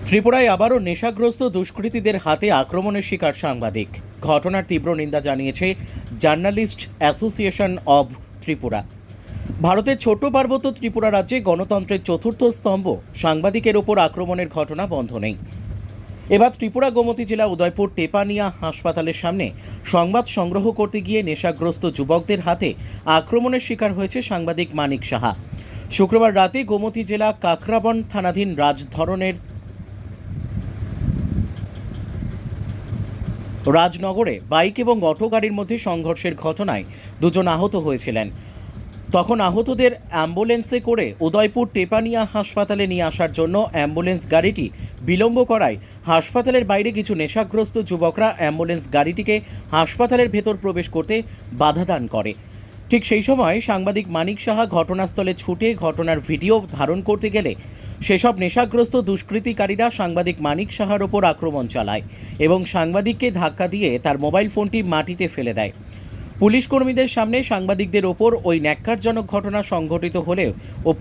ত্রিপুরায় আবারও নেশাগ্রস্ত দুষ্কৃতীদের হাতে আক্রমণের শিকার সাংবাদিক। ঘটনার তীব্র নিন্দা জানিয়েছে জার্নালিস্ট অ্যাসোসিয়েশন অব ত্রিপুরা। ভারতের ছোট্ট পার্বত্য ত্রিপুরা রাজ্যে গণতন্ত্রের চতুর্থ স্তম্ভ সাংবাদিকের ওপর আক্রমণের ঘটনা বন্ধ নেই। এবার ত্রিপুরা গোমতী জেলা উদয়পুর টেপানিয়া হাসপাতালের সামনে সংবাদ সংগ্রহ করতে গিয়ে নেশাগ্রস্ত যুবকদের হাতে আক্রমণের শিকার হয়েছে সাংবাদিক মানিক সাহা। শুক্রবার রাতে গোমতী জেলা কাকরাবন থানাধীন রাজনগরে বাইক এবং অটো গাড়ির মধ্যে সংঘর্ষের ঘটনায় দুজন আহত হয়েছিলেন। তখন আহতদের অ্যাম্বুলেন্সে করে উদয়পুর টেপানিয়া হাসপাতালে নিয়ে আসার জন্য অ্যাম্বুলেন্স গাড়িটি বিলম্ব করায় হাসপাতালের বাইরে কিছু নেশাগ্রস্ত যুবকরা অ্যাম্বুলেন্স গাড়িটিকে হাসপাতালের ভেতর প্রবেশ করতে বাধা দান করে। ঠিক সেই সময় সাংবাদিক মানিক সাহা ঘটনাস্থলে ছুটে ঘটনার ভিডিও ধারণ করতে গেলে সেসব নেশাগ্রস্ত দুষ্কৃতিকারীরা সাংবাদিক মানিক সাহার ওপর আক্রমণ চালায় এবং সাংবাদিককে ধাক্কা দিয়ে তার মোবাইল ফোনটি মাটিতে ফেলে দেয়। পুলিশ কর্মীদের সামনে সাংবাদিকদের ওপর ওই ন্যাক্কারজনক ঘটনা সংঘটিত হলেও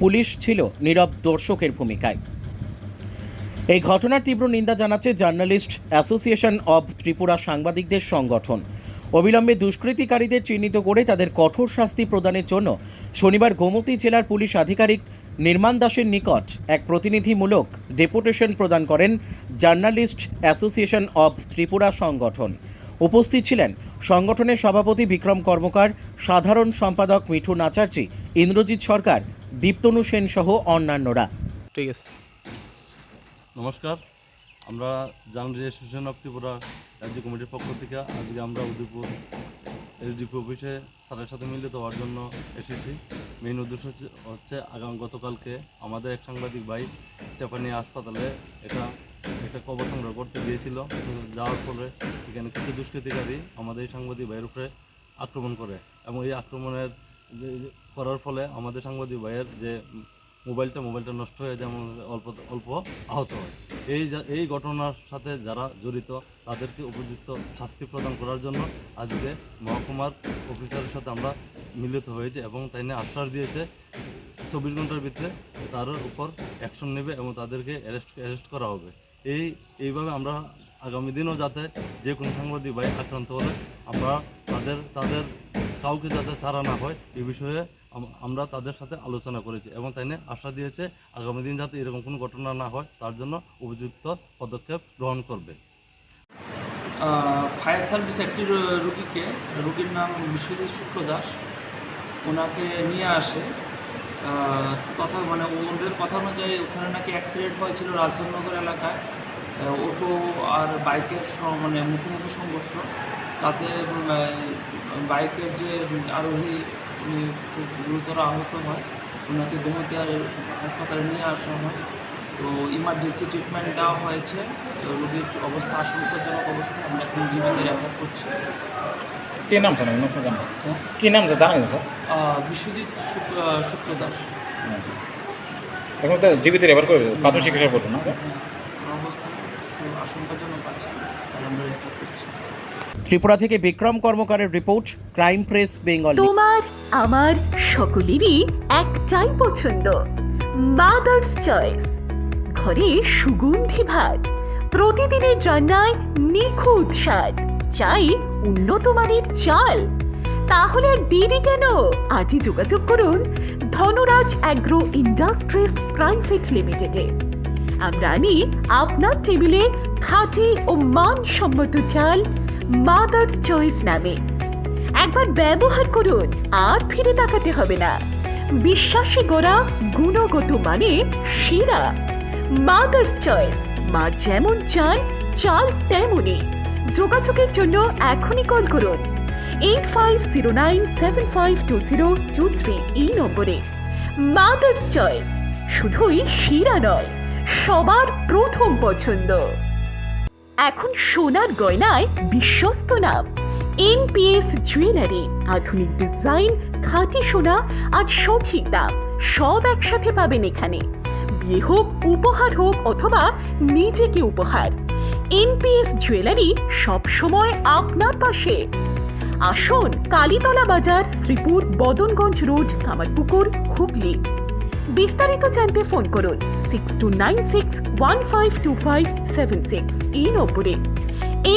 পুলিশ ছিল নীরব দর্শকের ভূমিকায়। এই ঘটনার তীব্র নিন্দা জানাচ্ছে জার্নালিস্ট অ্যাসোসিয়েশন অব ত্রিপুরা সাংবাদিকদের সংগঠন। অবিলম্বে দুষ্কৃতিকারীদের চিহ্নিত করে তাদের কঠোর শাস্তি প্রদানের জন্য শনিবার গোমতী জেলার পুলিশ আধিকারিক নির্মাণ দাসের নিকট এক প্রতিনিধিমূলক ডেপুটেশন প্রদান করেন জার্নালিস্ট অ্যাসোসিয়েশন অব ত্রিপুরা সংগঠন। উপস্থিত ছিলেন সংগঠনের সভাপতি বিক্রম কর্মকার, সাধারণ সম্পাদক মিঠুন আচার্যী, ইন্দ্রজিৎ সরকার, দীপ্তনু সেন সহ অন্যান্যরা। ঠিক আছে, নমস্কার। আমরা জার্নালিস্ট অ্যাসোসিয়েশন অফ ত্রিপুরা রাজ্য কমিটির পক্ষ থেকে আজকে আমরা উদয়পুর এসডিপি অফিসে স্যারের সাথে মিলিত হওয়ার জন্য এসেছি। মেইন উদ্দেশ্য হচ্ছে গতকালকে আমাদের এক সাংবাদিক ভাই টেপানিয়া হাসপাতালে একটা কবর সংগ্রহ করতে গিয়েছিল। যাওয়ার ফলে এখানে কিছু দুষ্কৃতিকারী আমাদের এই সাংবাদিক ভাইয়ের উপরে আক্রমণ করে এবং এই আক্রমণের করার ফলে আমাদের সাংবাদিক ভাইয়ের যে মোবাইলটা নষ্ট হয়ে যায় এবং অল্প আহত হয়। এই ঘটনার সাথে যারা জড়িত তাদেরকে উপযুক্ত শাস্তি প্রদান করার জন্য আজকে মহকুমার অফিসারের সাথে আমরা মিলিত হয়েছে এবং তাই নিয়ে আশ্বাস দিয়েছে 24 ঘন্টার ভিতরে তার উপর অ্যাকশন নেবে এবং তাদেরকে অ্যারেস্ট করা হবে। এইভাবে আমরা আগামী দিনও যাতে যে কোনো সাংবাদিক ভাই আক্রান্ত হলে আমরা তাদের কাউকে যাতে ছাড়া না হয় এই বিষয়ে আমরা তাদের সাথে আলোচনা করেছি এবং তাই নিয়ে আশা দিয়েছে আগামী দিন যাতে এরকম কোনো ঘটনা না হয় তার জন্য উপযুক্ত পদক্ষেপ গ্রহণ করবে। ফায়ার সার্ভিস একটি রুগীর নাম বিশ্বজিৎ শুক্ল দাস, ওনাকে নিয়ে আসে। ওদের কথা অনুযায়ী ওখানে নাকি অ্যাক্সিডেন্ট হয়েছিল রাজনগর এলাকায়। অটো আর বাইকের মুখোমুখি সংঘর্ষ, তাতে বাইকের যে আরোহী উনি খুব গুরুতর আহত হয়। ওনাকে গোমতী হাসপাতালে নিয়ে আসা হয়। তো ইমার্জেন্সি ট্রিটমেন্ট দেওয়া হয়েছে। রোগীর অবস্থা আশঙ্কাজনক অবস্থায় আমরা এখন জীবিতে রেফার করছি। কি নাম জানেন? কি নাম জানা গেছে স্যার? বিশ্বজিৎ শুক্ল দাস। এখন তো জীবিত রেফার করবে, প্রাথমিক চিকিৎসা করবো না? অবস্থা একটু আশঙ্কাজনক আছে, তাই আমরা রেফার করছি। ত্রিপুরা থেকে বিক্রম কর্মকারের রিপোর্ট, ক্রাইম প্রেস বেঙ্গল। তোমার আমার সকলেরই একটাই পছন্দ, মাদার্স চয়েস। ঘরে সুগন্ধি ভাত, প্রতিদিনের রান্নায় নিখুঁত স্বাদ, চাই উন্নত মানের চাল। তাহলে আর দেরি কেন? আজই যোগাযোগ করুন ধনরাজ অ্যাগ্রো ইন্ডাস্ট্রিজ প্রাইভেট লিমিটেডে। আমরা আনি আপনার টেবিলে খাঁটি ও মানসম্মত চাল মাদার্স চয়েস নামে। একবার ব্যবহার করুন, আর ফিরে তাকাতে হবে না। বিশ্বাসী গোড়া, গুণগত মানে সেরা। মাদার্স চয়েস, মা যেমন চান চাল তেমনই। যোগাযোগের জন্য এখনই কল করুন 8509752023 এই নম্বরে। মাদার্স চয়েস শুধুই সেরা নয়, সবার প্রথম পছন্দ। এখন সোনার গয়নায় বিশ্বস্ত নাম এনপিএস জুয়েলারি। আধুনিক ডিজাইন, খাঁটি সোনা আর সঠিক দাম সব একসাথে পাবেন এখানে। বিয়ে হোক, উপহার হোক অথবা নিজেকে উপহার, এনপিএস জুয়েলারি সব সময় আপনার পাশে। আসুন কালীতলা বাজার, শ্রীপুর, বদনগঞ্জ রোড, কামারপুকুর, হুগলি। বিস্তারিত জানতে ফোন করুন 6296152576 এই নম্বরে।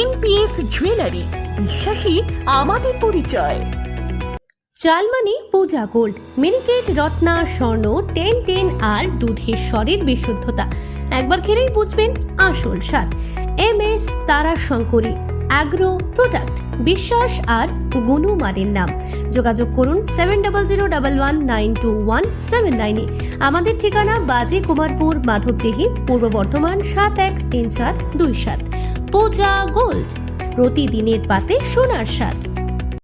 NPS জুয়েলারি, বিশ্বাসী আমাদের পরিচয়। চালমানি পূজা গোল্ড, মিনিকেট, রত্না, স্বর্ণ 1010 আর দুধের স্বরের বিশুদ্ধতা একবার খেলেই বুঝবেন আসল স্বাদ। MS তারা শঙ্করী অ্যাগ্রো প্রোডাক্ট, বিশ্বাস আর গুণমানের নাম। যোগাযোগ করুন 7001192179 আমাদের ঠিকানা বাজে কুমারপুর, মাধবদেহি, পূর্ব বর্ধমান 713427। পূজা গোল্ড, প্রতিদিনের পাতে সোনার স্বাদ।